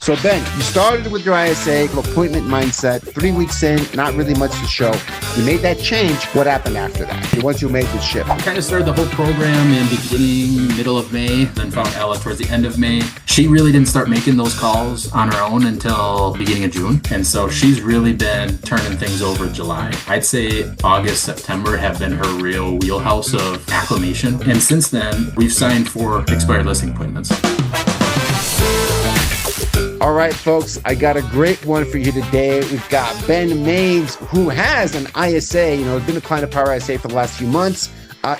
So Ben, you started with your ISA appointment mindset. 3 weeks in, not really much to show. You made that change. What happened after that? Once you made the shift. Kind of started the whole program in beginning, middle of May, then found Ella towards the end of May. She really didn't start making those calls on her own until beginning of June. And so she's really been turning things over July. I'd say August, September have been her real wheelhouse of acclimation. And since then, we've signed 4 expired listing appointments. All right, folks, I got a great one for you today. We've got Ben Maves, who has an ISA, has been a client of PowerISA for the last few months,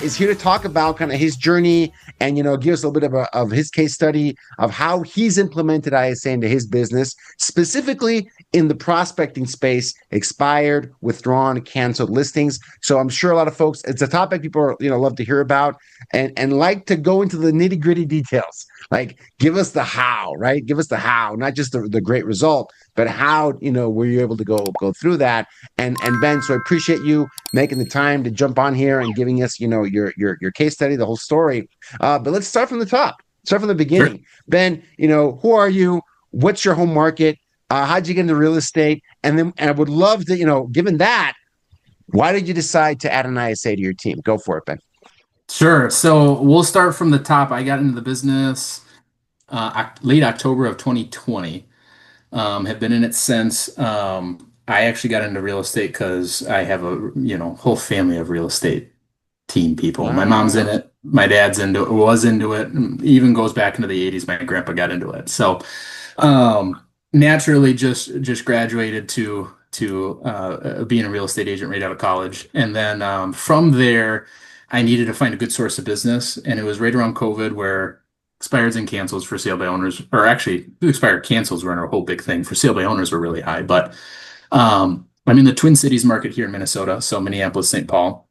is here to talk about kind of his journey and, give us a little bit of his case study of how he's implemented ISA into his business, specifically in the prospecting space, expired, withdrawn, canceled listings. So I'm sure a lot of folks, it's a topic people are, love to hear about and like to go into the nitty gritty details. Like, give us the how, right? Give us the how, not just the great result, but how, were you able to go through that? And Ben, so I appreciate you making the time to jump on here and giving us, your case study, the whole story. But let's start from the top. Start from the beginning. Sure. Ben, who are you? What's your home market? How'd you get into real estate? And I would love to, given that, why did you decide to add an ISA to your team? Go for it, Ben. Sure. So we'll start from the top. I got into the business late October of 2020. Have been in it since. I actually got into real estate because I have a whole family of real estate team people. Wow. My mom's in it. My dad's was into it. Even goes back into the 80s. My grandpa got into it. So naturally, just graduated to being a real estate agent right out of college, and then from there. I needed to find a good source of business, and it was right around COVID where expireds and cancels for sale by owners, or actually the expired cancels were a whole big thing. For sale by owners were really high, but I'm in the Twin Cities market here in Minnesota, so Minneapolis, St. Paul,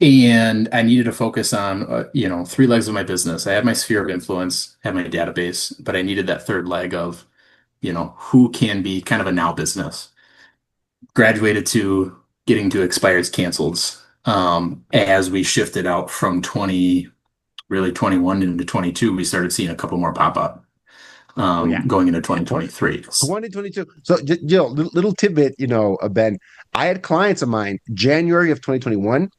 and I needed to focus on 3 legs of my business. I had my sphere of influence, had my database, but I needed that third leg of who can be kind of a now business. Graduated to getting to expireds, cancels. As we shifted out from 21 into 22, we started seeing a couple more pop up going into 2023. 2022. So, little tidbit, Ben, I had clients of mine, January of 2021,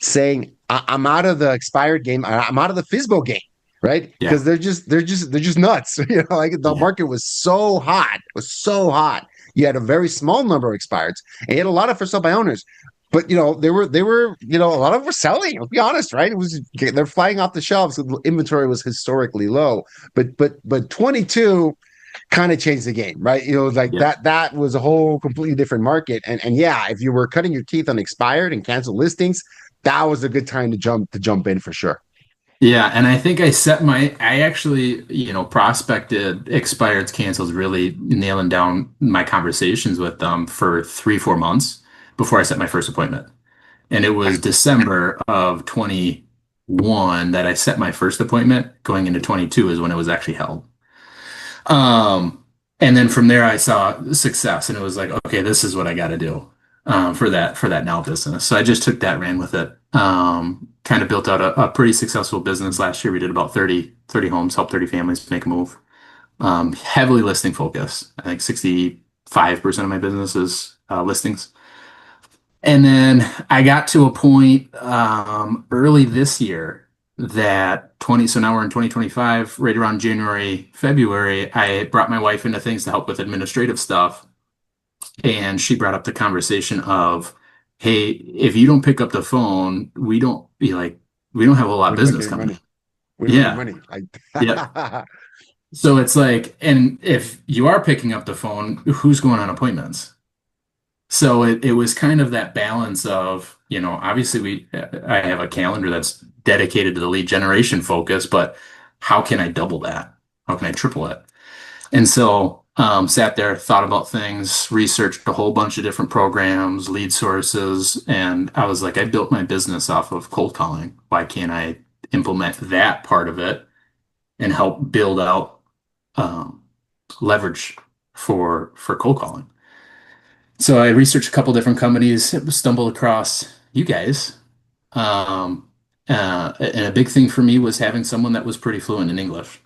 saying, I'm out of the expired game. I'm out of the FISBO game, right? Because they're just nuts. The market was so hot. It was so hot. You had a very small number of expireds, and you had a lot of for sale by owners. But they were a lot of them were selling. Let's be honest, right? They're flying off the shelves. The inventory was historically low. But 22 kind of changed the game, right? That was a whole completely different market. And yeah, if you were cutting your teeth on expired and canceled listings, that was a good time to jump in for sure. Yeah, and I think I actually, prospected expireds, cancels, really nailing down my conversations with them for 3-4 months before I set my first appointment. And it was December of 21 that I set my first appointment. Going into 22 is when it was actually held. And then from there I saw success, and it was like, okay, this is what I got to do for that now business. So I just took that, ran with it. Kind of built out a pretty successful business last year. We did about 30 homes, helped 30 families make a move. Heavily listing focused. I think 65% of my business is listings. And then I got to a point early this year that so now we're in 2025, right around January, February, I brought my wife into things to help with administrative stuff. And she brought up the conversation of, hey, if you don't pick up the phone, we don't have a lot of business coming. We don't have money. Yeah. So it's like, and if you are picking up the phone, who's going on appointments? So it was kind of that balance of, obviously I have a calendar that's dedicated to the lead generation focus, but how can I double that? How can I triple it? And so sat there, thought about things, researched a whole bunch of different programs, lead sources, and I was like, I built my business off of cold calling. Why can't I implement that part of it and help build out leverage for cold calling? So I researched a couple different companies, stumbled across you guys. And a big thing for me was having someone that was pretty fluent in English.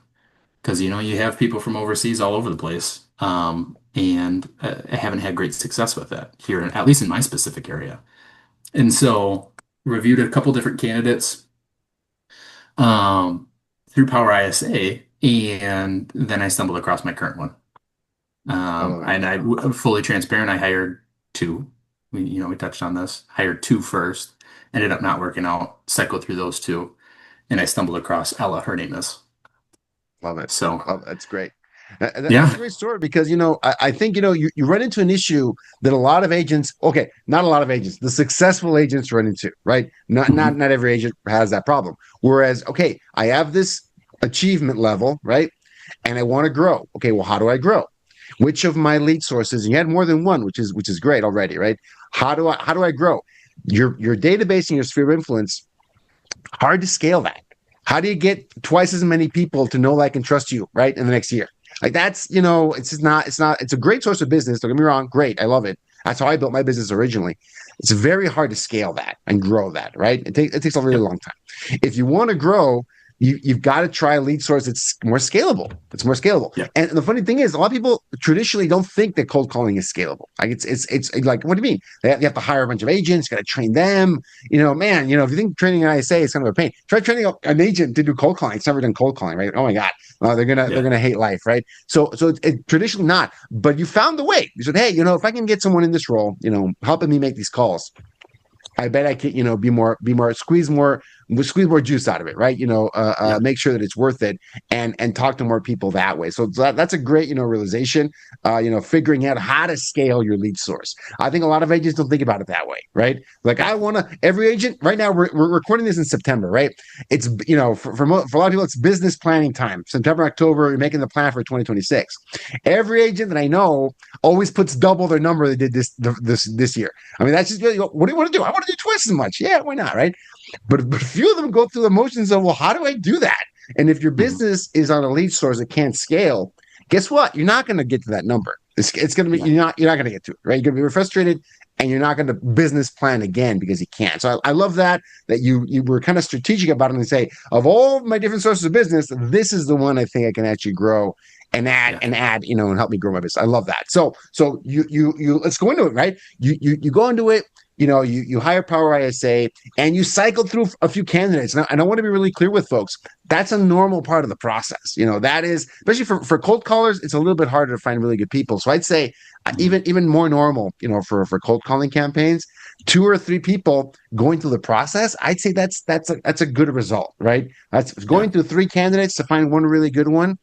because you have people from overseas all over the place, and I haven't had great success with that here, at least in my specific area. And so reviewed a couple different candidates um, through PowerISA, and then I stumbled across my current one. I love it. And I'm fully transparent. I hired two. We touched on this. Hired two first. Ended up not working out. Cycled through those two, and I stumbled across Ella. Her name is. Love it. So That's great. That's a yeah. great story because, I think, you run into an issue that a lot of agents, okay, not a lot of agents, the successful agents run into, right? Not, not, Mhm. not every agent has that problem. Whereas, okay, I have this achievement level, right? And I want to grow. Okay, well, how do I grow? Which of my lead sources, and you had more than one, which is great already, right? How do I grow? Your database and your sphere of influence, hard to scale that. How do you get twice as many people to know, like, and trust you, right, in the next year? Like, that's, it's a great source of business. Don't get me wrong. Great. I love it. That's how I built my business originally. It's very hard to scale that and grow that, right? It takes a really Yep. long time. If you want to grow, you've got to try a lead source that's more scalable. It's more scalable. Yep. And the funny thing is, a lot of people traditionally don't think that cold calling is scalable. Like, it's like, what do you mean? You have to hire a bunch of agents, got to train them. Man, if you think training an ISA is kind of a pain, try training an agent to do cold calling. It's never done cold calling, right? Oh my God, they're Yeah. gonna hate life, right? So it's traditionally not, but you found the way. You said, hey, if I can get someone in this role, helping me make these calls, I bet I could, squeeze more juice out of it, right? Yeah. Make sure that it's worth it, and talk to more people that way. So that's a great, realization. Figuring out how to scale your lead source. I think a lot of agents don't think about it that way, right? Like, I want to. Every agent right now, we're recording this in September, right? It's for a lot of people, it's business planning time. September, October, you're making the plan for 2026. Every agent that I know always puts double their number they did this year. I mean, that's just really, what do you want to do? I want to do twice as much. Yeah, why not, right? But few of them go through the motions of, well, how do I do that? And if your Mhm. business is on a lead source that can't scale, guess what? You're not going to get to that number. It's going to be, Yeah. you're not going to get to it, right? You're going to be frustrated, and you're not going to business plan again because you can't. So I love that you were kind of strategic about it and say, of all my different sources of business, this is the one I think I can actually grow and add Yeah. and add, and help me grow my business. I love that. So you let's go into it, right? You go into it. You hire PowerISA, and you cycle through a few candidates. And I want to be really clear with folks. That's a normal part of the process. That is, especially for cold callers, it's a little bit harder to find really good people. So I'd say, Mhm. even more normal, for cold calling campaigns, two or three people going through the process. I'd say that's a good result, right? That's Yeah. going through three candidates to find one really good one.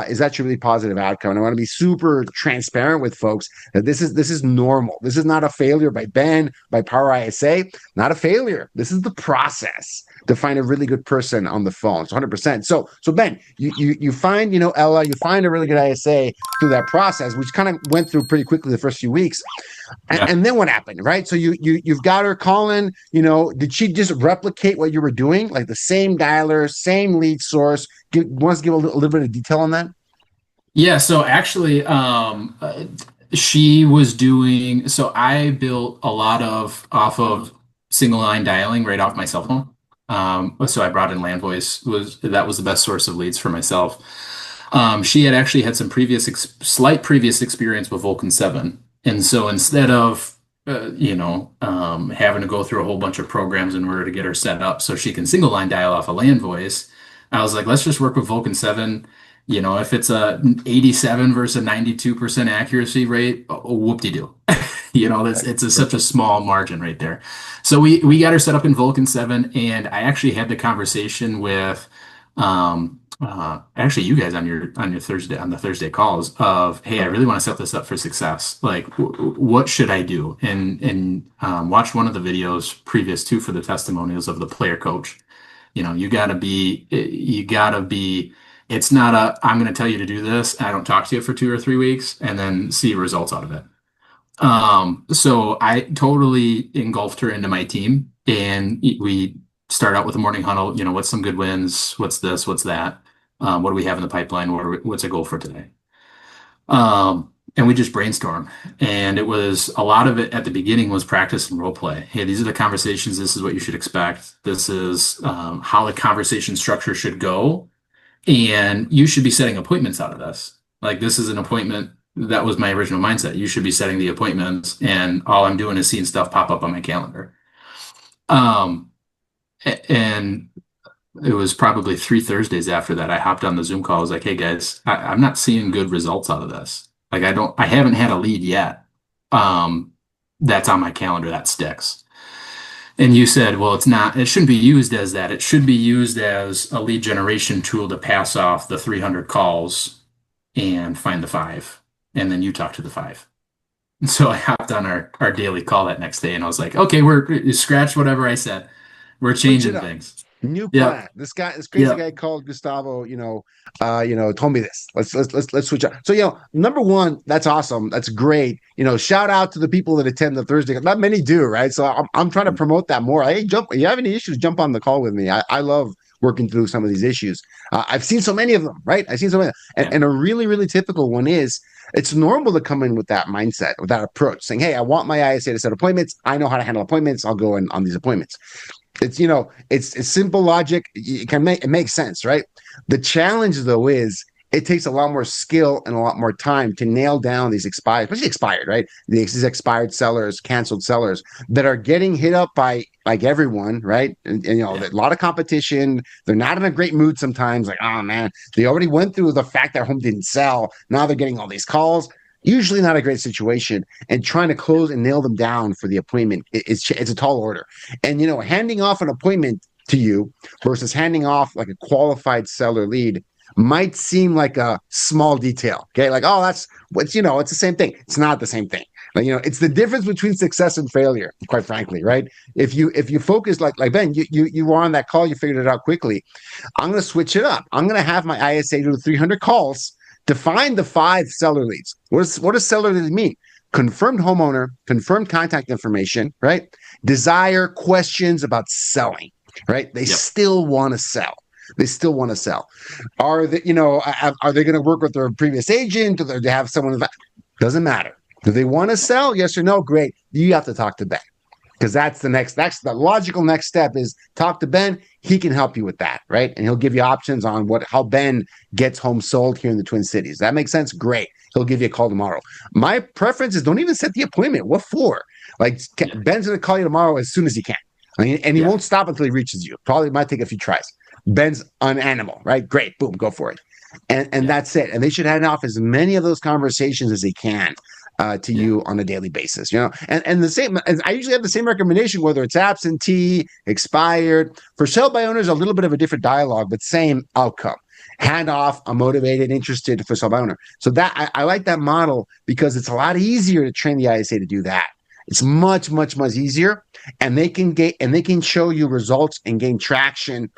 Is actually a really positive outcome. And I want to be super transparent with folks that this is normal. This is not a failure by Ben, by PowerISA, not a failure. This is the process to find a really good person on the phone. So 100%. So Ben, you find, Ella, you find a really good ISA through that process, which kind of went through pretty quickly the first few weeks. And, Yeah. and then what happened, right? So you've got her calling. Did she just replicate what you were doing, like the same dialer, same lead source? Want to give a little bit of detail on that? Yeah, so actually, she was doing, so I built a lot of off of single line dialing right off my cell phone. So I brought in Land Voice, that was the best source of leads for myself. She had actually had some slight previous experience with Vulcan 7. And so instead of, having to go through a whole bunch of programs in order to get her set up so she can single line dial off a Land Voice, I was like, let's just work with Vulcan 7. If it's a 87 versus a 92% accuracy rate, whoop-de-doo. Such a Perfect. small margin right there. So we got her set up in Vulcan 7, and I actually had the conversation with actually you guys on your Thursday on the Thursday calls of, hey, I really want to set this up for success. Like, what should I do? And watched one of the videos previous to for the testimonials of the player coach. You gotta be, it's not I'm going to tell you to do this. I don't talk to you for 2 or 3 weeks and then see results out of it. So I totally engulfed her into my team, and we start out with a morning huddle. What's some good wins? What's this? What's that? What do we have in the pipeline? What's a goal for today? And we just brainstorm. And it was a lot of it at the beginning was practice and role play. Hey, these are the conversations. This is what you should expect. This is how the conversation structure should go. And you should be setting appointments out of this. Like this is an appointment. That was my original mindset. You should be setting the appointments, and all I'm doing is seeing stuff pop up on my calendar. Um, and it was probably 3 Thursdays after that I hopped on the Zoom call. I was like, "Hey guys, I'm not seeing good results out of this. Like I haven't had a lead yet. Um, that's on my calendar that sticks." And you said, well, it's not, it shouldn't be used as that. It should be used as a lead generation tool to pass off the 300 calls and find the five. And then you talk to the five. And so I hopped on our daily call that next day and I was like, okay, we're scratch whatever I said. We're Switch it changing up. things. New Yep. plan. This crazy Yep. guy called Gustavo, told me this. Let's switch up. So, number one, that's awesome. That's great. Shout out to the people that attend the Thursday. Not many do, right? So I'm trying to promote that more. Hey, jump. You have any issues? Jump on the call with me. I love working through some of these issues. I've seen so many of them, right? I've seen so many, Yeah. and a really, really typical one is it's normal to come in with that mindset, with that approach, saying, "Hey, I want my ISA to set appointments. I know how to handle appointments. I'll go in on these appointments." It's simple logic. It makes sense, right? The challenge though is it takes a lot more skill and a lot more time to nail down these expired, especially expired, right? These expired sellers, canceled sellers that are getting hit up by like everyone, right? And Yeah. a lot of competition. They're not in a great mood sometimes. Like, oh man, they already went through the fact that home didn't sell. Now they're getting all these calls. Usually not a great situation, and trying to close and nail them down for the appointment it's a tall order. And handing off an appointment to you versus handing off like a qualified seller lead might seem like a small detail. Okay, like, oh, that's what's it's the same thing. It's not the same thing. Like, it's the difference between success and failure, quite frankly, right? If you focus like Ben, you were on that call, you figured it out quickly. I'm going to switch it up. I'm going to have my ISA do 300 calls to find the 5 seller leads. What does seller leads mean? Confirmed homeowner, confirmed contact information, right? Desire, questions about selling, right? They Yep. still want to sell. They still want to sell. Are they, are they going to work with their previous agent? Do they have someone? Doesn't matter. Do they want to sell? Yes or no? Great. You have to talk to Ben, because that's the logical next step is talk to Ben. He can help you with that, right? And he'll give you options on how Ben gets homes sold here in the Twin Cities. That makes sense? Great. He'll give you a call tomorrow. My preference is don't even set the appointment. What for? Like, Ben's going to call you tomorrow as soon as he can. And he won't stop until he reaches you. Probably might take a few tries. Ben's an animal, right? Great. Boom, go for it. And that's it. And they should hand off as many of those conversations as they can to you on a daily basis, and the same, I usually have the same recommendation, whether it's absentee, expired. For sell by owners, a little bit of a different dialogue, but same outcome. Hand off, I'm motivated, interested for sell by owner. So that I like that model because it's a lot easier to train the ISA to do that. It's much, much, much easier, and they can show you results and gain traction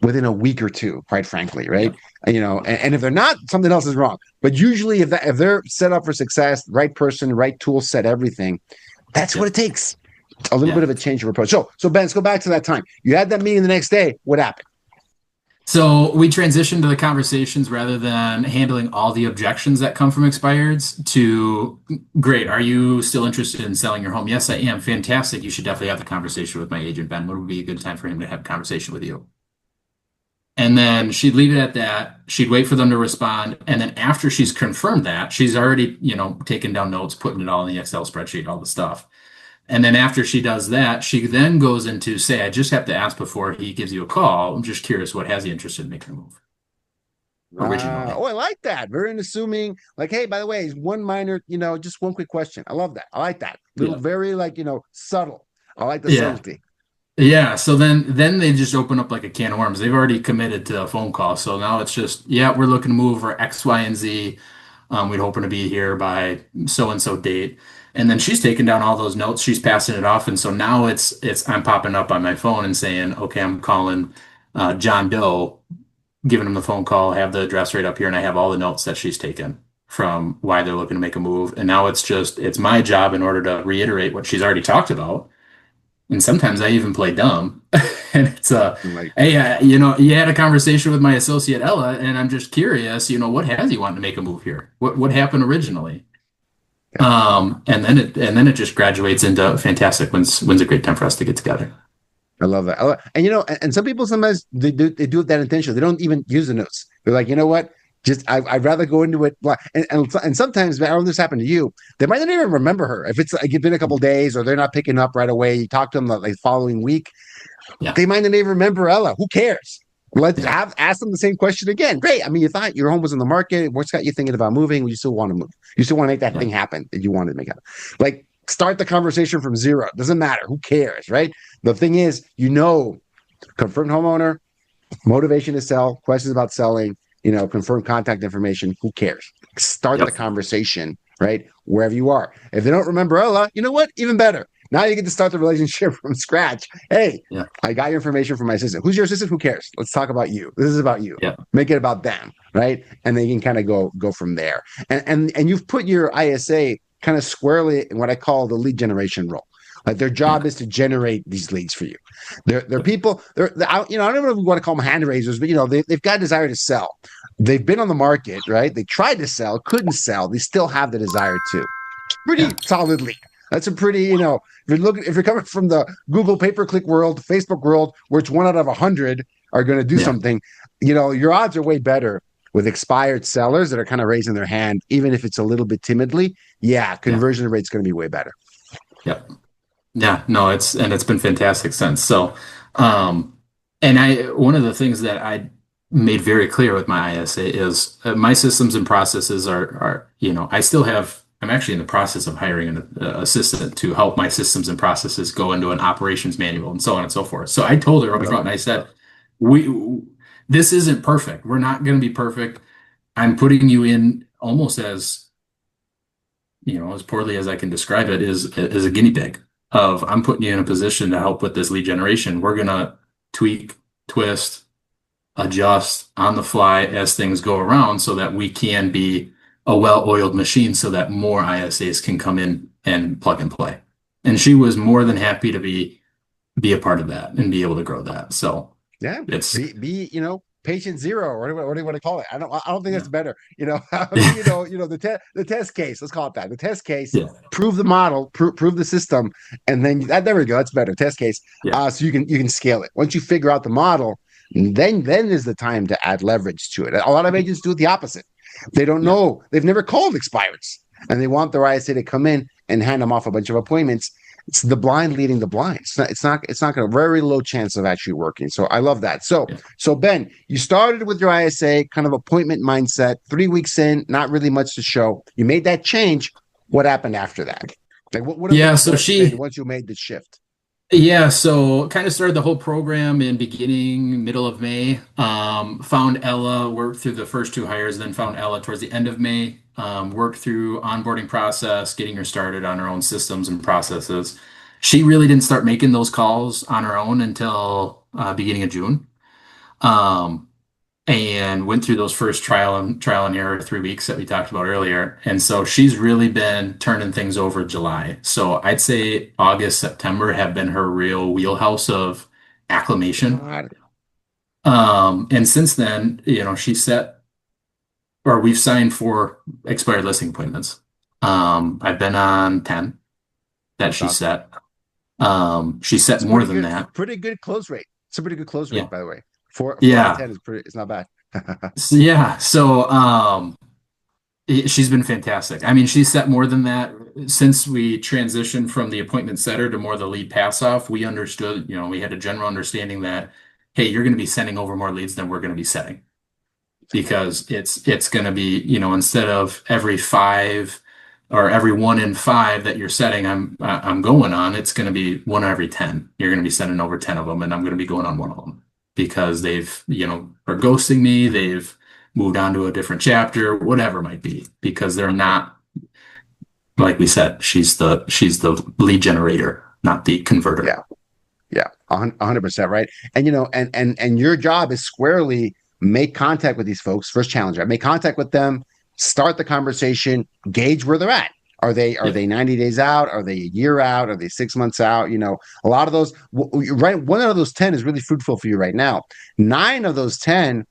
within a week or two, quite frankly, right? And if they're not, something else is wrong. But usually, if they're set up for success, right person, right tool set, everything, that's what it takes. A little bit of a change of approach. So Ben, let's go back to that time. You had that meeting the next day. What happened? So we transitioned to the conversations rather than handling all the objections that come from expireds to, great, are you still interested in selling your home? Yes, I am. Fantastic. You should definitely have the conversation with my agent, Ben. What would be a good time for him to have a conversation with you? And then she'd leave it at that. She'd wait for them to respond. And then after she's confirmed that, she's already, taken down notes, putting it all in the Excel spreadsheet, all the stuff. And then after she does that, she then goes into say, I just have to ask before he gives you a call. I'm just curious, what has you interested in making a move originally? I like that. Very unassuming. Like, hey, by the way, one minor, just one quick question. I love that. I like that. Little, very subtle. I like the subtlety. Yeah. So then they just open up like a can of worms. They've already committed to a phone call. So now it's just, we're looking to move for X, Y, and Z. We'd hoping to be here by so and so date. And then she's taking down all those notes. She's passing it off. And so now it's I'm popping up on my phone and saying, okay, I'm calling John Doe, giving him the phone call, have the address right up here, and I have all the notes that she's taken from why they're looking to make a move. And now it's my job in order to reiterate what she's already talked about. And sometimes I even play dumb. And it's hey, you had a conversation with my associate Ella, and I'm just curious, what has you wanting to make a move here? What happened originally? And then it just graduates into fantastic. When's a great time for us to get together? I love that. And and some people sometimes they do it that intentionally. They don't even use the notes. They're like, you know what? Just I'd rather go into it. And sometimes, I don't know if this happened to you. They might not even remember her if it's like it's been a couple of days or they're not picking up right away. You talk to them like following week. Yeah. They might not even remember Ella. Who cares? Let's Yeah. ask them the same question again. Great. I mean, you thought your home was on the market. What's got you thinking about moving? You still want to move. You still want to make that Yeah. thing happen that you wanted to make happen. Like start the conversation from zero. It doesn't matter. Who cares, right? The thing is, confirmed homeowner, motivation to sell, questions about selling, confirm contact information. Who cares? Start the Yep. conversation, right? Wherever you are. If they don't remember Ella, you know what? Even better. Now you get to start the relationship from scratch. Hey, Yeah. I got your information from my assistant. Who's your assistant? Who cares? Let's talk about you. This is about you. Yeah. Make it about them, right? And then you can kind of go from there. And you've put your ISA kind of squarely in what I call the lead generation role. Like their job is to generate these leads for you. They're people. I don't know if we want to call them hand raisers, but they've got a desire to sell. They've been on the market, right? They tried to sell, couldn't sell. They still have the desire to. Pretty Yeah. solid lead. That's a pretty, if you're coming from the Google pay-per-click world, Facebook world, where it's 1 out of 100 are going to do Yeah. something, your odds are way better with expired sellers that are kind of raising their hand, even if it's a little bit timidly. Yeah, conversion rate's going to be way better. Yeah. Yeah, no, it's been fantastic since. So, and one of the things that I made very clear with my ISA is my systems and processes I'm actually in the process of hiring an assistant to help my systems and processes go into an operations manual and so on and so forth. So I told her up front, and I said, this isn't perfect. We're not going to be perfect. I'm putting you in almost as poorly as I can describe it, is a guinea pig of I'm putting you in a position to help with this lead generation. We're going to tweak, twist, adjust on the fly as things go around so that we can be a well-oiled machine so that more ISAs can come in and plug and play. And she was more than happy to be a part of that and be able to grow that. So yeah, it's patient zero, or what do you want to call it? I don't think that's better. The test case. Let's call it that. The test case. Yeah. Prove the model. Prove the system, and then there we go. That's better. Test case. Yeah. So you can scale it. Once you figure out the model, then is the time to add leverage to it. A lot of agents do it the opposite. They don't know. They've never called expireds, and they want their ISA to come in and hand them off a bunch of appointments. It's the blind leading the blind. It's not a very low chance of actually working. So I love that. So Ben, you started with your ISA kind of appointment mindset. 3 weeks in, not really much to show. You made that change. What happened after that? Like what so once you made the shift. Yeah, so kind of started the whole program in middle of May. Found Ella, worked through the first 2 hires, then found Ella towards the end of May. Worked through onboarding process, getting her started on her own systems and processes. She really didn't start making those calls on her own until beginning of June. And went through those first trial and error 3 weeks that we talked about earlier. And so she's really been turning things over July. So I'd say August, September have been her real wheelhouse of acclimation. And since then, we've signed 4 expired listing appointments. I've been on 10 that she set. She set more than that. Pretty good close rate. It's a pretty good close rate, by the way. 4 out of 10 is it's not bad. So she's been fantastic. I mean, she's set more than that since we transitioned from the appointment setter to more the lead pass off. We understood, we had a general understanding that, hey, you're going to be sending over more leads than we're going to be setting, because it's going to be, instead of every 5 or every 1 in 5 that you're setting, I'm going on, it's going to be 1 every 10. You're going to be sending over 10 of them, and I'm going to be going on 1 of them. Because they've, are ghosting me, they've moved on to a different chapter, whatever it might be, because they're not, like we said, she's the lead generator, not the converter. Yeah, 100%, right? And and your job is squarely make contact with these folks. First challenge, right? Make contact with them, start the conversation, gauge where they're at. Are they 90 days out? Are they a year out? Are they 6 months out? A lot of those, right? 1 out of those 10 is really fruitful for you right now. 9 of those 10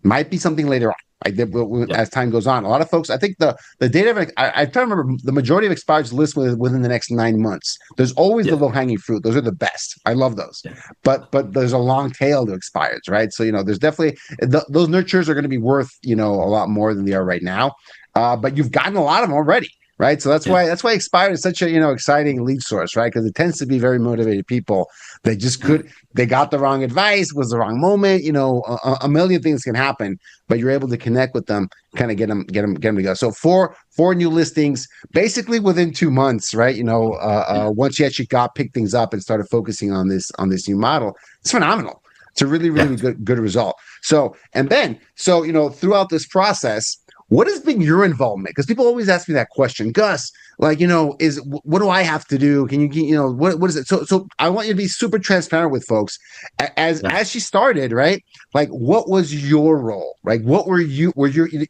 might be something later on. Like Yeah. as time goes on, a lot of folks, I think the data, I try to remember the majority of expires list within the next 9 months. There's always the Yeah. low hanging fruit. Those are the best. I love those, Yeah. but there's a long tail to expires, right? So there's definitely those nurtures are going to be worth a lot more than they are right now. But you've gotten a lot of them already, right? So Yeah. that's why expired is such a exciting lead source, right? Because it tends to be very motivated people. Yeah. They got the wrong advice, was the wrong moment. A million things can happen, but you're able to connect with them, kind of get them to go. So four new listings, basically within 2 months, right? Once you actually picked things up and started focusing on this new model, it's phenomenal. It's a really, Yeah. really good result. So throughout this process, what has been your involvement? Because people always ask me that question, Gus. Like, is what do I have to do? Can what is it? So I want you to be super transparent with folks. Yeah. As she started, right? Like, what was your role? Like, what you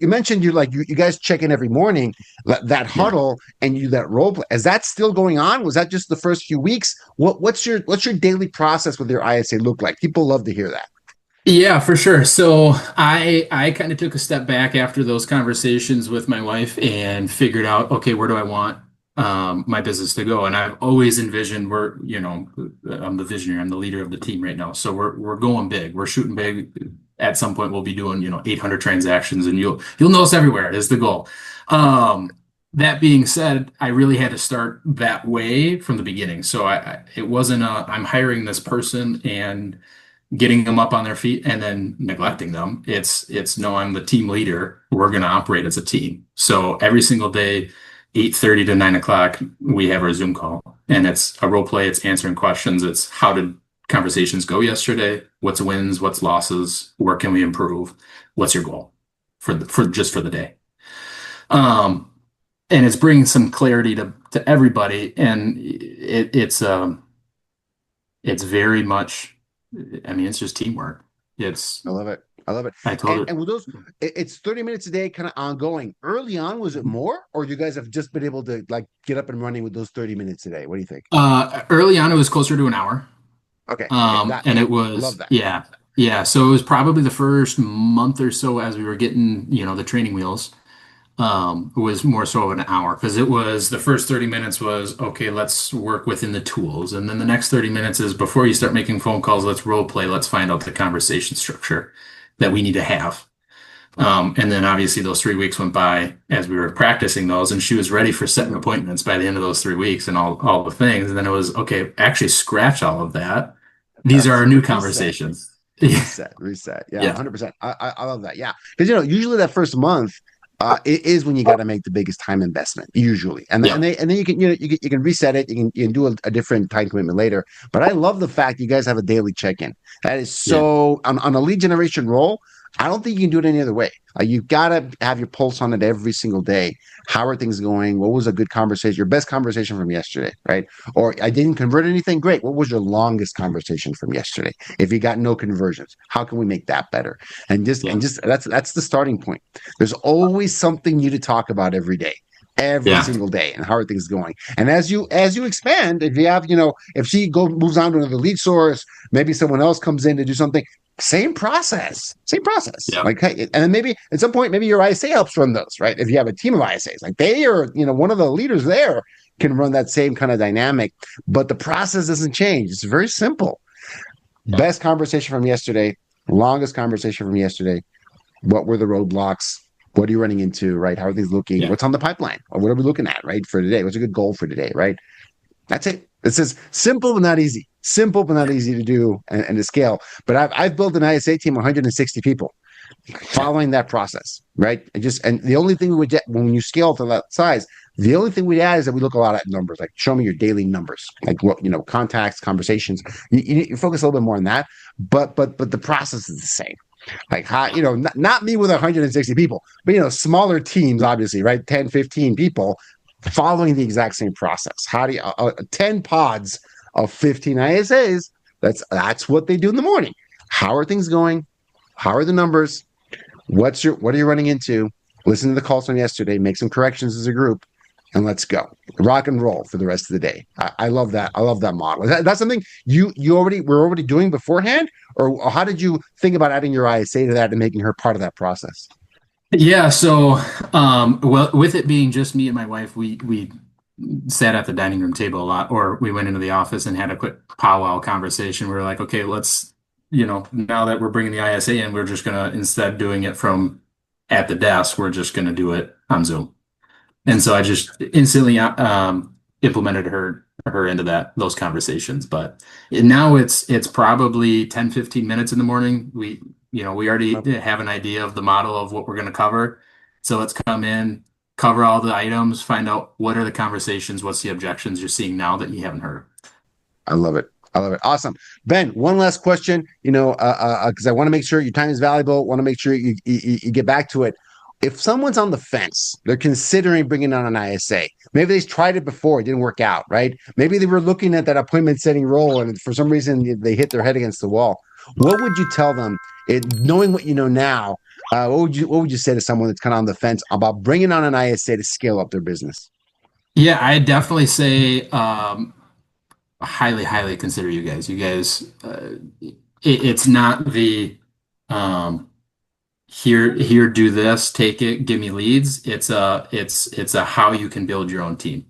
mentioned you guys check in every morning, that Yeah. huddle, and that role play. Is that still going on? Was that just the first few weeks? What's your daily process with your ISA look like? People love to hear that. Yeah, for sure. So I kind of took a step back after those conversations with my wife and figured out, okay, where do I want my business to go? And I've always envisioned I'm the visionary, I'm the leader of the team right now. So we're going big. We're shooting big. At some point we'll be doing, 800 transactions and you'll know us everywhere is the goal. That being said, I really had to start that way from the beginning. So it wasn't I'm hiring this person and getting them up on their feet and then neglecting them. It's no, I'm the team leader. We're going to operate as a team. So every single day, 8:30 to 9 o'clock, we have our Zoom call, and it's a role play. It's answering questions. It's how did conversations go yesterday? What's wins? What's losses? Where can we improve? What's your goal for the day? Um, and it's bringing some clarity to everybody, and it's very much, I mean, it's just teamwork. It's, I love it. I love it. I told And it, with those, it's 30 minutes a day, kind of ongoing. Early on, was it more, or you guys have just been able to like get up and running with those 30 minutes a day? What do you think? early on, it was closer to an hour. Okay. Okay. That And okay. it Love was, that. yeah, yeah. So it was probably the first month or so as we were getting, the training wheels, was more so of an hour because it was the first 30 minutes was, okay, let's work within the tools. And then the next 30 minutes is before you start making phone calls, let's role play, let's find out the conversation structure that we need to have. And then obviously those 3 weeks went by as we were practicing those, and she was ready for setting appointments by the end of those 3 weeks and all the things. And then it was, okay, actually scratch all of that. These are our new Reset. conversations. Reset. Yeah, Yeah. 100%. I love that. Yeah. Because, usually that first month, it is when you got to make the biggest time investment, usually, Yeah. and then you can you can reset it. You can do a different time commitment later. But I love the fact you guys have a daily check in. That is Yeah. so on a lead generation role. I don't think you can do it any other way. You got to have your pulse on it every single day. How are things going? What was a good conversation? Your best conversation from yesterday, right? Or I didn't convert anything. Great. What was your longest conversation from yesterday? If you got no conversions, how can we make that better? Yeah. And just that's the starting point. There's always something new to talk about every Yeah. single day, and how are things going? And as you expand, if you have, if she moves on to another lead source, maybe someone else comes in to do something. Same process. Yeah. Like, hey, and then maybe at some point, maybe your ISA helps run those, right? If you have a team of ISAs, like they are, one of the leaders there can run that same kind of dynamic, but the process doesn't change. It's very simple. Yeah. Best conversation from yesterday, longest conversation from yesterday. What were the roadblocks? What are you running into, right? How are things looking? Yeah. What's on the pipeline? Or what are we looking at, right, for today? What's a good goal for today, right? That's it. It's just simple but not easy. Simple but not easy to do and to scale. But I've built an ISA team of 160 people Yeah. following that process, right? And the only thing we would get when you scale to that size, the only thing we add is that we look a lot at numbers, like show me your daily numbers, like what contacts, conversations. You focus a little bit more on that, but the process is the same. Like how, not me with 160 people, but smaller teams, obviously, right? 10, 15 people following the exact same process. How do you 10 pods of 15 ISAs? That's what they do in the morning. How are things going? How are the numbers? What are you running into? Listen to the calls from yesterday, make some corrections as a group, and let's go. Rock and roll for the rest of the day. I love that. I love that model. That's something you were already doing beforehand, or how did you think about adding your ISA to that and making her part of that process? Yeah, so well, with it being just me and my wife, we sat at the dining room table a lot, or we went into the office and had a quick powwow conversation. We were like, okay, let's, now that we're bringing the ISA in, we're just gonna, instead doing it from at the desk, we're just gonna do it on Zoom. And so I just instantly implemented her into those conversations. But now it's probably 10, 15 minutes in the morning. We already have an idea of the model of what we're going to cover. So let's come in, cover all the items, find out what are the conversations, what's the objections you're seeing now that you haven't heard. I love it. I love it. Awesome. Ben, one last question, because I want to make sure your time is valuable. Want to make sure you get back to it. If someone's on the fence, they're considering bringing on an ISA. Maybe they've tried it before, it didn't work out, right? Maybe they were looking at that appointment setting role and for some reason they hit their head against the wall. What would you tell them, knowing what you know now? What would you say to someone that's kind of on the fence about bringing on an ISA to scale up their business? Yeah, I definitely say highly, highly consider you guys. You guys, it's not the um, here, do this, take it, give me leads. It's a how you can build your own team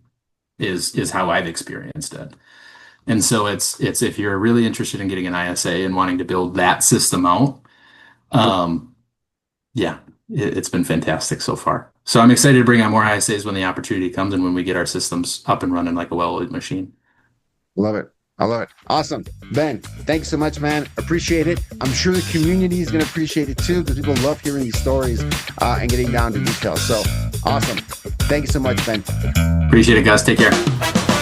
is how I've experienced it. And so it's if you're really interested in getting an ISA and wanting to build that system out, um, yeah, it's been fantastic so far. So I'm excited to bring on more ISAs when the opportunity comes and when we get our systems up and running like a well-oiled machine. Love it. I love it. Awesome. Ben, thanks so much, man. Appreciate it. I'm sure the community is going to appreciate it too because people love hearing these stories and getting down to details. So awesome. Thank you so much, Ben. Appreciate it, guys. Take care.